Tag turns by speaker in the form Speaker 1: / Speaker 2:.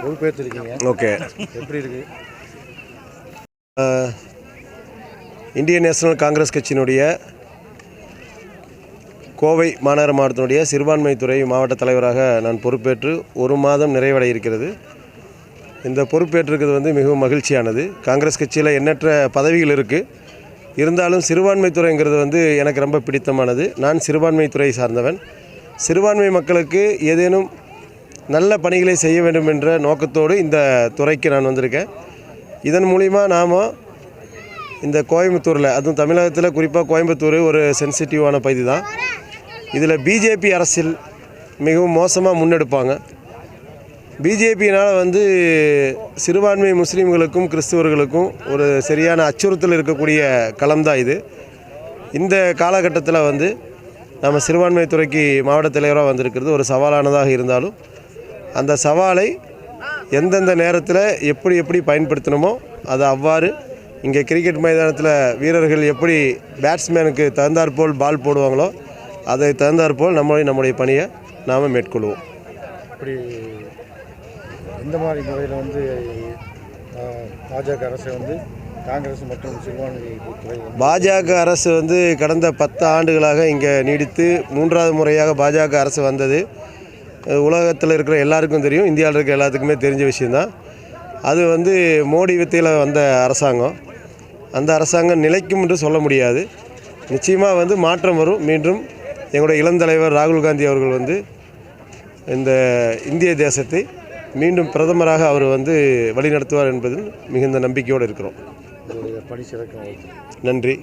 Speaker 1: பொறுப்பேற்றிருக்கீங்க.
Speaker 2: Okay,
Speaker 1: எப்படி இருக்கு?
Speaker 2: Indian national Congress கட்சியினுடைய கோவை மாநகர மாவட்டத்தினுடைய சிறுபான்மைத்துறை மாவட்ட தலைவராக நான் பொறுப்பேற்று 1 மாதம் நிறைவடைய இருக்கிறது. இந்த பொறுப்பேற்றிருக்கிறது மிகவும் மகிழ்ச்சியானது. காங்கிரஸ் கட்சியில் எண்ணற்ற பதவிகள் இருக்குது. இருந்தாலும் சிறுபான்மைத்துறைங்கிறது எனக்கு ரொம்ப பிடித்தமானது. நான் சிறுபான்மைத்துறை சார்ந்தவன். சிறுபான்மை மக்களுக்கு ஏதேனும் நல்ல பணிகளை செய்ய வேண்டும் என்ற நோக்கத்தோடு இந்த துறைக்கு நான் வந்திருக்கேன். இதன் மூலிமா நாம் இந்த கோயம்புத்தூரில், அதுவும் தமிழகத்தில் குறிப்பாக கோயம்புத்தூர் ஒரு சென்சிட்டிவான பகுதி தான். இதில் பிஜேபி அரசியல் மிகவும் மோசமாக முன்னெடுப்பாங்க. பிஜேபியினால் சிறுபான்மை முஸ்லீம்களுக்கும் கிறிஸ்துவர்களுக்கும் ஒரு சரியான அச்சுறுத்தல் இருக்கக்கூடிய களம்தான் இது. இந்த காலகட்டத்தில் நம்ம சிறுபான்மைத்துறைக்கு மாவட்ட தலைவராக வந்திருக்கிறது ஒரு சவாலானதாக இருந்தாலும் அந்த சவாலை எந்தெந்த நேரத்தில் எப்படி பயன்படுத்தணுமோ அதை அவ்வாறு இங்கே கிரிக்கெட் மைதானத்தில் வீரர்கள் எப்படி பேட்ஸ்மேனுக்கு தகுந்தாற்போல் பால் போடுவாங்களோ அதை தகுந்தாற்போல் நம்முடைய பணியை நாம் மேற்கொள்வோம்.
Speaker 1: இப்படி இந்த மாதிரி முறையில் பாஜக அரசு காங்கிரஸ் மற்றும் சிறுபான்மைத்துறை
Speaker 2: பாஜக அரசு கடந்த 10 ஆண்டுகளாக இங்கே நீடித்து 3வது முறையாக பாஜக அரசு வந்தது உலகத்தில் இருக்கிற எல்லாருக்கும் தெரியும், இந்தியாவில் இருக்கிற எல்லாத்துக்குமே தெரிஞ்ச விஷயந்தான். அது மோடி வித்தையில் வந்த அரசாங்கம். அந்த அரசாங்கம் நிலைக்கும் என்று சொல்ல முடியாது. நிச்சயமாக மாற்றம் வரும். மீண்டும் எங்களுடைய இளந்தலைவர் ராகுல் காந்தி அவர்கள் இந்த இந்திய தேசத்தை மீண்டும் பிரதமராக அவர் வழிநடத்துவார் என்பதில் மிகுந்த நம்பிக்கையோடு இருக்கிறோம்.
Speaker 1: பணி சிறக்க
Speaker 2: நன்றி.